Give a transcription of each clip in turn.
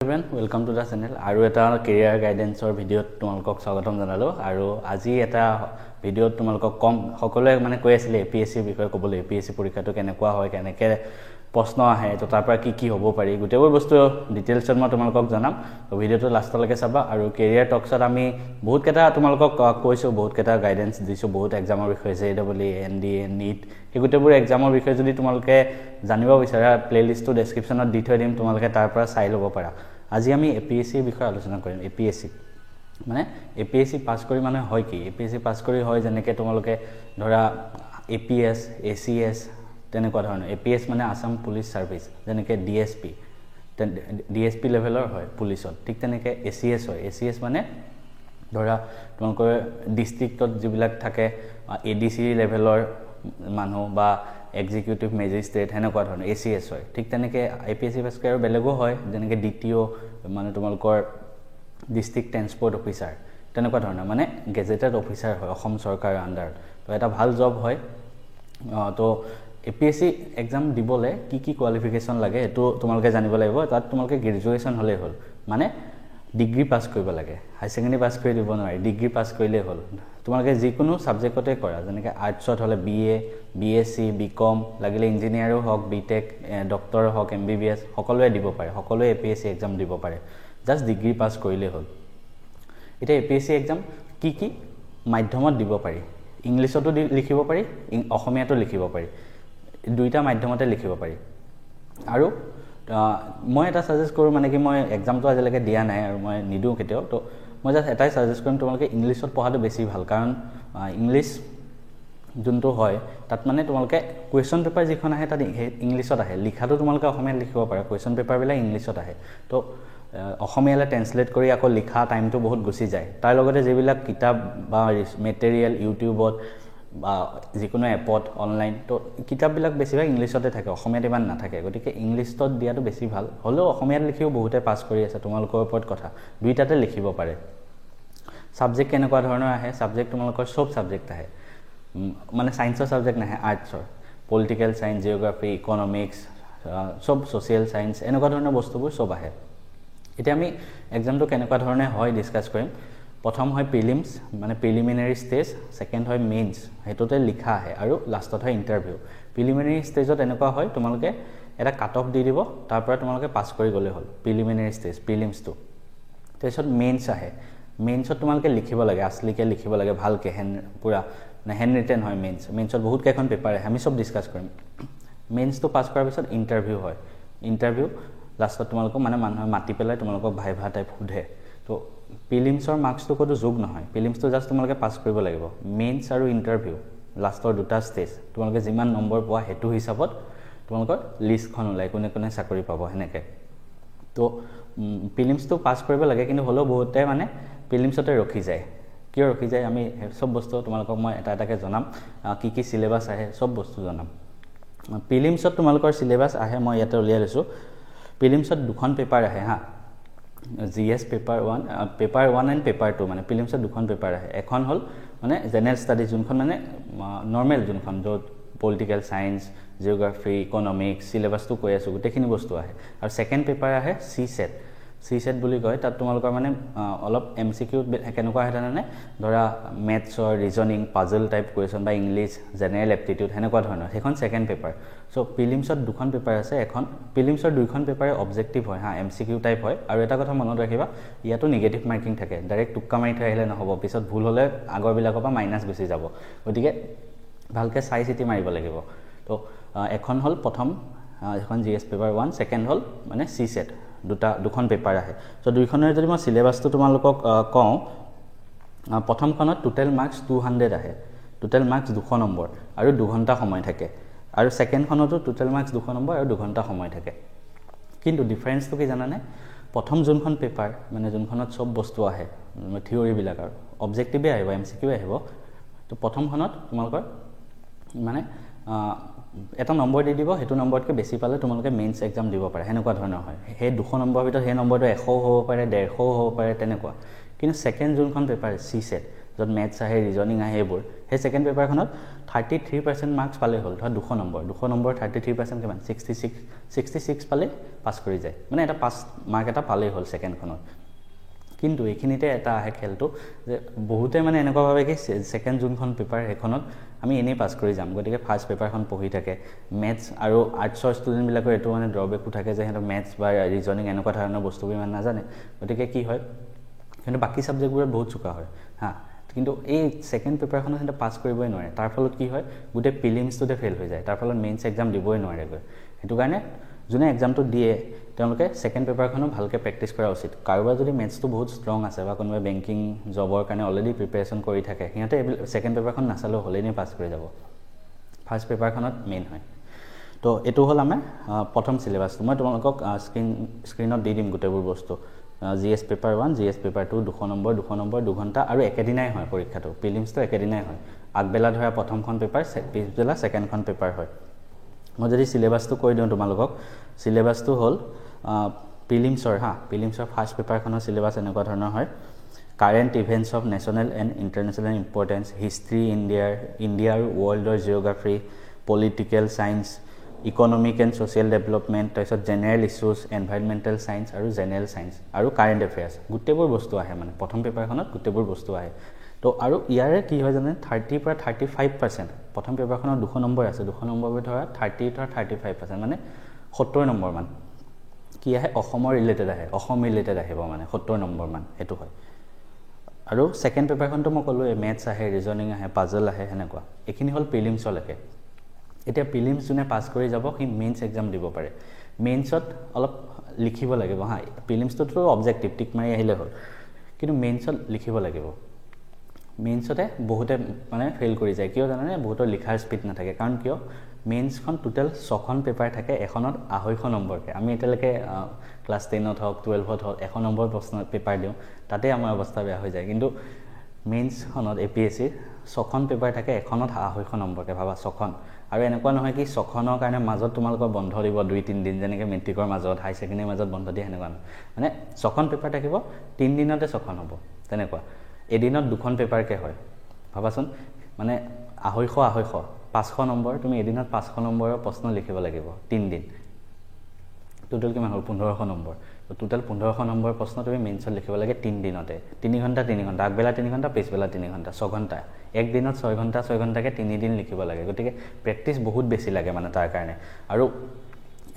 everyone, welcome to the channel. আৰু এটা career guidance or video তোমালোকক স্বাগতম জনালো আৰু আজি এটা ভিডিওত তোমালোকক কম সকলোৱে মানে কৈ আছিল APSC বিষয়ে ক'বলৈ APSC পৰীক্ষাটো কেনেকুৱা হয় কেনেকৈ প্ৰশ্ন আহে তো তাৰ পৰা কি হ'ব পাৰি গোটেইবোৰ বস্তু ডিটেইলছত মই তোমালোকক জনাম তো ভিডিওটো লাষ্টলৈকে চাবা আৰু কেৰিয়াৰ টকছত আমি বহুত কেইটা তোমালোকক কৈছো বহুত কেইটা গাইডেন্স দিছো বহুত এক্সামৰ বিষয়ে JEE NDA NEET এই গোটেইবোৰ এক্সামৰ বিষয়ে যদি তোমালোকে জানিব বিচাৰা প্লেলিষ্টটো ডেসক্ৰিপচনত দি থৈ দিম তোমালোকে তাৰ পৰা চাই ল'ব পাৰা আজি আমি APSC বিষয়ে আলোচনা কৰিম APSC মানে APSC পাস কৰি মানে হয় কি APSC পাস কৰি হয় যেনেকৈ তোমালোকে ধৰা APS ACS তেনেকুৱা ধৰণৰ APS মানে আসাম পুলিচ সাৰ্ভিস যেনেকৈ DSP লেভেলৰ হয় পুলিচত ঠিক তেনেকৈ ACS হয় ACS মানে ধৰা তোমালোকৰ ডিস্ট্ৰিক্টত যিবিলাক থাকে ADC লেভেলৰ মানুহ বা এক্সিকিউটিভ মেজিস্ট্ৰেট হেনেকুৱা ধৰণৰ ACS হয় ঠিক তেনেকৈ APSC পাস কৰি আৰু বেলেগো হয় যেনেকৈ DTO মানে তোমালোকৰ ডিস্ট্ৰিক্ট ট্ৰান্সপোৰ্ট অফিচাৰ তেনেকুৱা ধৰণৰ মানে গেজেটেড অফিচাৰ হয় অসম চৰকাৰৰ আন্ডাৰ তো এটা ভাল জব হয় তো APSC এক্সাম দিবলে কি কোৱালিফিকেশন লাগে এটো তোমালোকে জানিব লাগিব তাত তোমালোকে গ্ৰেজুৱেচন হলে হল মানে ডিগ্ৰী পাস কৰিব লাগে হাই সেকেন্ডাৰী পাস কৰি দিব নোৱাৰি ডিগ্ৰী পাস কৰিলে হল তোমালোকে যিকোনো সাবজেক্টতে কৰা যেনেকৈ আৰ্টছত হলে BA BSc BCom লাগিলে ইঞ্জিনিয়াৰো হওক BTech ডক্টৰ হওক MBBS সকলোৱে দিব পাৰে সকলোৱে APSC এক্সাম দিব পাৰে জাস্ট ডিগ্ৰী পাস কৰিলে হল এটা APSC এক্সাম কি মাধ্যমত দিব পাৰি ইংলিছতো লিখিব পাৰি অসমীয়াতো লিখিব পাৰি দুইটা মাধ্যমতে লিখিব পাৰি আৰু মই এটা সাজেষ্ট কৰো মানে কি মই এক্সামটো আজিলৈকে দিয়া নাই আৰু মই নিদু কেতিয়াও তো মই জাস্ট এটাই সাজেষ্ট কৰিম তোমালোকে ইংলিছত পঢ়াটো বেছি ভাল কাৰণ ইংলিছ যোনটো হয় তাত মানে তোমালোকে কোৱেশ্চন পেপাৰ যিখন আহে তাত ইংলিছত আহে লিখাটো তোমালোকে অসমীয়াত লিখিব পাৰা কোৱেশ্চন পেপাৰ বিলাক ইংলিছত আহে তো অসমীয়ালৈ ট্ৰান্সলেট কৰি আকৌ লিখা টাইমটো বহুত গুছি যায় তাৰ লগতে যিবিলাক কিতাপ বা মেটেৰিয়েল ইউটিউবত বা যিকোনো এপত অনলাইন তো কিতাপবিলাক বেছিভাগ ইংলিছতে থাকে অসমীয়াত ইমান নাথাকে গতিকে ইংলিছত দিয়াটো বেছি ভাল হলেও অসমীয়াত লিখিও বহুতে পাস কৰি আছে তোমালোকৰ ওপৰত কথা দুইটাতে লিখিব পাৰে সাবজেক্ট কেনেকুৱা ধৰণৰ আহে সাবজেক্ট তোমালোকৰ সব সাবজেক্ট আহে মানে সায়েন্সৰ সাবজেক্ট নাহে আৰ্টছৰ পলিটিক্যাল সায়েন্স জিওগ্ৰাফি ইকোনমিক্স সব সোশ্যাল সায়েন্স এনেকুৱা ধৰণৰ বস্তুবোৰ সব আহে এতিয়া আমি এক্সামটো কেনেকুৱা ধৰণে হয় ডিসকাস কৰিম প্ৰথম হয় প্ৰিলিমছ মানে প্ৰিলিমিনাৰী ষ্টেজ সেকেন্ড হয় মেইনছ হেতুতে লিখা আহে আৰু লাষ্টত হয় ইন্টাৰভিউ প্ৰিলিমিনাৰী ষ্টেজত এনেকুৱা হয় তোমালোকে এটা কাট অফ দি দিব তাৰ পৰা তোমালোকে পাস কৰি গলে হল প্ৰিলিমিনাৰী ষ্টেজ প্ৰিলিমছটো তাৰপিছত মেইনছ আহে মেইনছত তোমালোকে লিখিব লাগে আসলিকে লিখিব লাগে ভালকে পুৰা না হ্যান্ড ৰিটেন হয় মেইনছত বহুত কেইখন পেপাৰ আহে আমি সব ডিসকাস কৰিম মেইনছটো পাস কৰাৰ পিছত ইন্টাৰভিউ হয় ইন্টাৰভিউ লাষ্টত তোমালোকক মানে মানুহে মাতি পেলাই তোমালোকক ভাইভা টাইপ সুধে তো প্ৰিলিমছৰ মাৰ্কসটো কোনো যোগ নহয় প্ৰিলিমছটো জাস্ট তোমালোকে পাস কৰিব লাগিব মেইনছ আৰু ইন্টাৰভিউ লাষ্টৰ দুটা ষ্টেজ তোমালোকে যিমান নম্বৰ পোৱা হেতু হিচাপত তোমালোকৰ লিষ্টখন ওলাই কোনে চাকৰি পাব হেনেকে তো প্ৰিলিমছটো পাস কৰিব লাগে কিন্তু হলো বহুতে মানে প্ৰিলিমছতে ৰখি যায় কিয় ৰখি যায় আমি সব বস্তু তোমালোকক মই এটাকে জনাম কি সিলেবাস আহে সব বস্তু জনাম প্ৰিলিমছত তোমালোকৰ সিলেবাস আহে মই ইয়াতে উলিয়াই লৈছো প্ৰিলিমছত দুখন পেপাৰ আহে হা GS পেপাৰ 1 এণ্ড পেপাৰ 2 মানে প্ৰিলিমছত দুখন পেপাৰ আহে এখন হল মানে জেনাৰেল ষ্টাডি যোনখন মানে নৰ্মেল যোনখন য'ত পলিটিক্যাল সায়েন্স জিওগ্ৰাফি ইকোনমিক্স সিলেবাসটো কৈ আছো গোটেইখিনি বস্তু আহে আৰু সেকেন্ড পেপাৰ আহে CSET বুলি কয় তাত তোমালোকৰ মানে অলপ MCQ কেনেকুৱা হয় জানানে ধৰা মেথছৰ ৰিজনিং পাজল টাইপ কোৱেশ্চন বা ইংলিছ জেনাৰেল এপ্টিটিউড হেনেকুৱা ধৰণৰ সেইখন সেকেন্ড পেপাৰ সো প্ৰিলিমছত দুখন পেপাৰ আছে এখন প্ৰিলিমছৰ দুইখন পেপাৰে অবজেক্টিভ হয় হা MCQ টাইপ হয় আৰু এটা কথা মনত ৰাখিবা ইয়াতো নেগেটিভ মাৰ্কিং থাকে ডাইৰেক্ট টুক্কা মাৰি থৈ আহিলে নহব পিছত ভুল হলে আগৰ বিলাকৰ পৰা মাইনাস গুছি যাব গতিকে ভালকে চাই চিতি মাৰিব লাগিব তো এখন হল প্ৰথম এখন GS পেপাৰ 1 সেকেন্ড হল মানে CSET দুখন পেপাৰ আহে সো দুইখনৰ যদি মই সিলেবাসটো তোমালোকক কওঁ প্ৰথমখনত টোটাল মাৰ্কস 200 আহে টোটাল মাৰ্কস 200 নম্বৰ আৰু 2 ঘণ্টা সময় থাকে আৰু সেকেন্ডখনতো টোটাল মাৰ্কস 200 নম্বৰ আৰু 2 ঘণ্টা সময় থাকে কিন্তু ডিফাৰেন্সটো কি জানানে প্ৰথম যোনখন পেপাৰ মানে যোনখনত সব বস্তু আহে থিওৰি বিলাক আৰু অবজেক্টিভে আহিব MCQ আহিব তো প্ৰথমখনত তোমালোকৰ মানে এটা নম্বৰ দি দিব হেতু নম্বৰতকৈ বেছি পালে তোমালোকে মেইনছ এক্সাম দিব পাৰে হেনেকুৱা ধৰণৰ হয় হে 200 নম্বৰ ভিতৰত হে নম্বৰটো 100 হ'ব পাৰে 150 হ'ব পাৰে তেনেকুৱা কিন্তু সেকেন্ড যোনখন পেপাৰ CSET য'ত মেথছ আহে ৰিজনিং আহে এইবোৰ সেই ছেকেণ্ড পেপাৰখনত 33% মাৰ্কছ পালেই হ'ল ধৰা 200 নম্বৰ 33% কিমান 66 পালে পাছ কৰি যায় মানে এটা পাছ মাৰ্ক এটা পালেই হ'ল ছেকেণ্ডখনত কিন্তু এইখিনিতে এটা আহে খেলটো যে বহুতে মানে এনেকুৱা ভাবে কি ছেকেণ্ড যোনখন পেপাৰ সেইখনত আমি এনেই পাছ কৰি যাম গতিকে ফাৰ্ষ্ট পেপাৰখন পঢ়ি থাকে মেথছ আৰু আৰ্টছৰ ষ্টুডেণ্টবিলাকৰ এইটো মানে ড্ৰবেকো থাকে যে সিহঁতৰ মেথছ বা ৰিজনিং এনেকুৱা ধৰণৰ বস্তুবোৰ ইমান নাজানে গতিকে কি হয় কিন্তু বাকী ছাবজেক্টবোৰত বহুত চোকা হয় হা কিন্তু এই ছেকেণ্ড পেপাৰখনত সিহঁতে পাছ কৰিবই নোৱাৰে তাৰ ফলত কি হয় গোটেই প্ৰিলিমছটোতে ফেইল হৈ যায় তাৰ ফলত মেইনছ এক্সাম দিবই নোৱাৰেগৈ সেইটো কাৰণে যোনে এক্সামটো দিয়ে তেওঁলোকে ছেকেণ্ড পেপাৰখনো ভালকৈ প্ৰেক্টিছ কৰা উচিত কাৰোবাৰ যদি মেথছটো বহুত ষ্ট্ৰং আছে বা কোনোবাই বেংকিং জবৰ কাৰণে অলৰেডি প্ৰিপেৰেশ্যন কৰি থাকে সিহঁতে ছেকেণ্ড পেপাৰখন নাচালেও হ'ল এনেই পাছ কৰি যাব ফাৰ্ষ্ট পেপাৰখনত মেইন হয় তো এইটো হ'ল আমাৰ প্ৰথম চিলেবাছটো মই তোমালোকক স্ক্ৰীনত দি দিম গোটেইবোৰ বস্তু GS paper 1 GS paper 2 200 number 2 ঘণ্টা আৰু একেদিনাই হয় পৰীক্ষাটো প্ৰিলিমছটো একেদিনাই হয় আগবেলা ধৰা প্ৰথমখন পেপাৰ পিছবেলা ছেকেণ্ডখন পেপাৰ হয় মই যদি চিলেবাছটো কৈ দিওঁ তোমালোকক চিলেবাছটো হ'ল প্ৰিলিমছৰ প্ৰিলিমছৰ ফাৰ্ষ্ট পেপাৰখনৰ চিলেবাছ এনেকুৱা ধৰণৰ হয় current events of national and international importance history India আৰু ৱৰ্ল্ডৰ geography political science economic and social development তাৰপিছত জেনেৰেল ইছ্যুজ এনভাইৰমেণ্টেল ছায়েন্স আৰু জেনেৰেল ছায়েন্স আৰু কাৰেণ্ট এফেয়াৰ্ছ গোটেইবোৰ বস্তু আহে মানে প্ৰথম পেপাৰখনত গোটেইবোৰ বস্তু আহে তো আৰু ইয়াৰে কি হয় জানে 30 পৰা 35% প্ৰথম পেপাৰখনত 200 নম্বৰ আছে 200 নম্বৰ ধৰা 30 পৰা 35% মানে 70 নম্বৰ মান কি আহে অসমৰ ৰিলেটেড আহে অসম ৰিলেটেড আহিব মানে 70 নম্বৰ মান সেইটো হয় আৰু ছেকেণ্ড পেপাৰখনটো মই ক'লোৱে মেথছ আহে ৰিজনিং আহে পাজল আহে সেনেকুৱা এইখিনি হ'ল প্ৰিলিমছলৈকে এতিয়া প্ৰিলিমছ যোনে পাছ কৰি যাব সি মেইনছ এক্সাম দিব পাৰে মেইনছত অলপ লিখিব লাগিব প্ৰিলিমছটোতো অবজেক্টিভ টিক মাৰি আহিলে হ'ল কিন্তু মেইনছত লিখিব লাগিব মেইনছতে বহুতে মানে ফেইল কৰি যায় কিয় জানানে বহুতৰ লিখাৰ স্পীড নাথাকে কাৰণ কিয় মেইনছখন টোটেল 6খন পেপাৰ থাকে এখনত 250 নম্বৰকে আমি এতিয়ালৈকে ক্লাছ 10ত হওক 12ত হওক 100 নম্বৰ প্ৰশ্ন পেপাৰ দিওঁ তাতে আমাৰ অৱস্থা বেয়া হৈ যায় কিন্তু মেইনছখনত APSC 6খন পেপাৰ থাকে এখনত 250 নম্বৰকে ভাবা 6খন আৰু এনেকুৱা নহয় কি 6খনৰ কাৰণে মাজত তোমালোকৰ বন্ধ দিব 2-3 দিন যেনেকৈ মেট্ৰিকৰ মাজত হাই ছেকেণ্ডেৰীৰ মাজত বন্ধ দিয়ে সেনেকুৱা নহয় মানে 6খন পেপাৰ থাকিব 3 দিনতে 6খন হ'ব তেনেকুৱা এদিনত 2খন পেপাৰকে হয় ভাবাচোন মানে 250 500 নম্বৰ তুমি এদিনত 500 নম্বৰৰ প্ৰশ্ন লিখিব লাগিব 3 দিন টোটেল কিমান হ'ল 1500 নম্বৰ তো টোটেল 1500 নম্বৰ প্ৰশ্ন তুমি মেইনছত লিখিব লাগে 3 দিনতে 3 ঘণ্টা আগবেলা 3 ঘণ্টা পিছবেলা 3 ঘণ্টা 6 ঘণ্টা এক দিনত 6 ঘণ্টাকে 3 দিন লিখিব লাগে গতিকে প্ৰেক্টিছ বহুত বেছি লাগে মানে তাৰ কাৰণে আৰু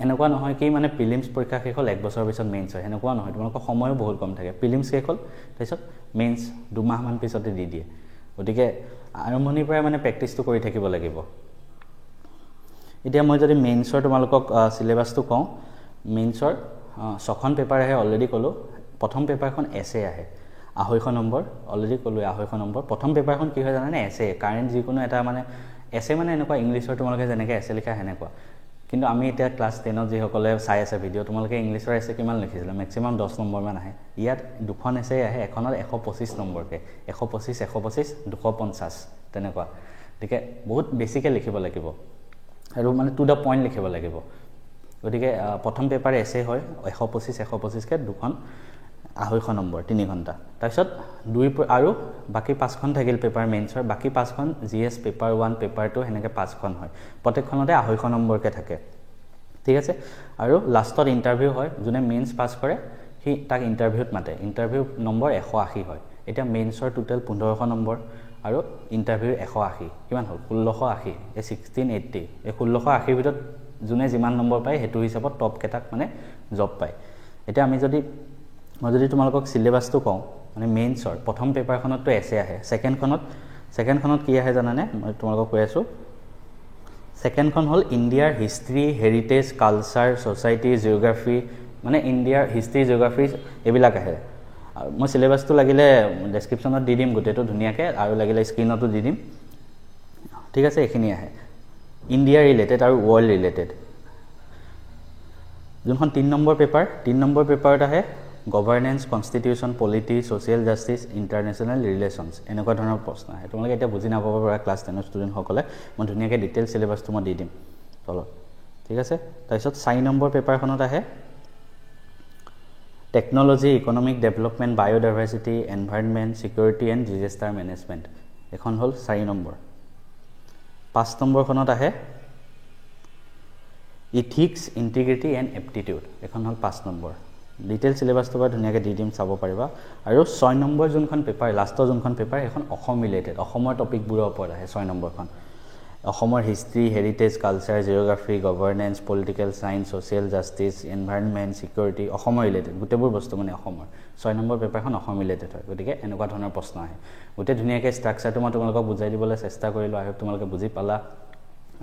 এনেকুৱা নহয় কি মানে প্ৰিলিমছ পৰীক্ষা শেষ হ'ল 1 বছৰৰ পিছত মেইনছ হয় এনেকুৱা নহয় তোমালোকৰ সময়ো বহুত কম থাকে প্ৰিলিমছ শেষ হ'ল তাৰপিছত মেইনছ 2 মাহমান পিছতে দি দিয়ে গতিকে আৰম্ভণিৰ পৰাই মানে প্ৰেক্টিছটো কৰি থাকিব লাগিব এতিয়া মই যদি মেইনছৰ তোমালোকক চিলেবাছটো কওঁ মেইনছৰ 6খন পেপাৰ আহে অলৰেডি ক'লোঁ প্ৰথম পেপাৰখন এছে আহে 250 নম্বৰ অলৰেডি ক'লোঁ 250 নম্বৰ প্ৰথম পেপাৰখন কি হয় জানানে এছে কাৰেণ্ট যিকোনো এটা মানে এছে মানে এনেকুৱা ইংলিছৰ তোমালোকে যেনেকৈ এছে লিখা সেনেকুৱা কিন্তু আমি এতিয়া ক্লাছ 10ত যিসকলে চাই আছে ভিডিঅ' তোমালোকে ইংলিছৰ এছে কিমান লিখিছিলা মেক্সিমাম 10 নম্বৰমান আহে ইয়াত দুখন এছে আহে এখনত 125 নম্বৰকে 125 250 তেনেকুৱা গতিকে বহুত বেছিকৈ লিখিব লাগিব আৰু মানে টু দ্য পইণ্ট লিখিব লাগিব গতিকে প্ৰথম পেপাৰ এছে হয় 125কে দুখন 250 নম্বৰ 3 ঘণ্টা তাৰপিছত আৰু বাকী 5খন থাকিল পেপাৰ মেইনছৰ বাকী 5খন GS পেপাৰ 1 পেপাৰ 2 সেনেকৈ 5খন হয় প্ৰত্যেকখনতে 250 নম্বৰকে থাকে ঠিক আছে আৰু লাষ্টত ইণ্টাৰভিউ হয় যোনে মেইনছ পাছ কৰে সি তাক ইণ্টাৰভিউত মাতে ইণ্টাৰভিউ নম্বৰ 180 হয় এতিয়া মেইনছৰ টোটেল 1500 নম্বৰ আৰু ইণ্টাৰভিউ 180 কিমান হ'ল 1680 এই 1680 এই 1680 ভিতৰত যোনে যিমান নম্বৰ পায় সেইটো হিচাপত টপ কেটাক মানে জব পায় এতিয়া মই যদি তোমালোকক চিলেবাছটো কওঁ মানে মেইনছৰ প্ৰথম পেপাৰখনততো এছে আহে ছেকেণ্ডখনত কি আহে জানানে মই তোমালোকক কৈ আছোঁ ছেকেণ্ডখন হ'ল ইণ্ডিয়াৰ history heritage culture society geography মানে ইণ্ডিয়াৰ হিষ্ট্ৰী জিঅ'গ্ৰাফী এইবিলাক আহে আৰু মই চিলেবাছটো লাগিলে ডেছক্ৰিপশ্যনত দি দিম গোটেইটো ধুনীয়াকৈ আৰু লাগিলে স্ক্ৰীণতো দি দিম ঠিক আছে এইখিনি আহে ইণ্ডিয়া ৰিলেটেড আৰু ৱৰ্ল্ড ৰিলেটেড যোনখন 3 নম্বৰ পেপাৰত আহে governance constitution polity social justice international relations এনেকুৱা ধৰণৰ প্ৰশ্ন আহে তোমালোকে এতিয়া বুজি নাপাব পৰা ক্লাছ 10ৰ ষ্টুডেণ্টসকলে মই ধুনীয়াকৈ ডিটেইল চিলেবাছটো মই দি দিম তলত ঠিক আছে তাৰপিছত 4 নম্বৰ পেপাৰখনত আহে technology, economic development, biodiversity, environment, security and disaster management. এখন হ'ল 4 নম্বৰ। 5 নম্বৰখনত আহে ইথিক্স, ইণ্টিগ্ৰিটি এণ্ড এপ্টিটিউড। এখন হ'ল 5 নম্বৰ। ডিটেইল চিলেবাছটো বাৰু ধুনীয়াকৈ দি দিম, চাব পাৰিবা। আৰু 6 নম্বৰ যোনখন পেপাৰ, লাষ্টৰ যোনখন পেপাৰ, সেইখন অসম ৰিলেটেড, অসমৰ টপিকবোৰৰ ওপৰত আহে 6 নম্বৰখন। অসমৰ history, heritage, culture, geography, governance, political science, social justice, environment, security, অসমৰ ৰিলেটেড গোটেইবোৰ বস্তু মানে অসমৰ। 6 নম্বৰ পেপাৰখন অসম ৰিলেটেড হয়, গতিকে এনেকুৱা ধৰণৰ প্ৰশ্ন আহে। গোটেই ধুনীয়াকৈ ষ্ট্ৰাকচাৰটো মই তোমালোকক বুজাই দিবলৈ চেষ্টা কৰিলোঁ। আই হোপ তোমালোকে বুজি পালা।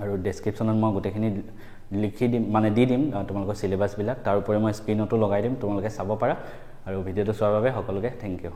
আৰু ডেছক্ৰিপশ্যনত মই গোটেইখিনি লিখি দিম, মানে দি দিম তোমালোকৰ চিলেবাছবিলাক। তাৰ উপৰি মই স্ক্ৰীনতো লগাই দিম, তোমালোকে চাব পাৰা। আৰু ভিডিঅ'টো চোৱাৰ বাবে সকলোকে থেংক ইউ।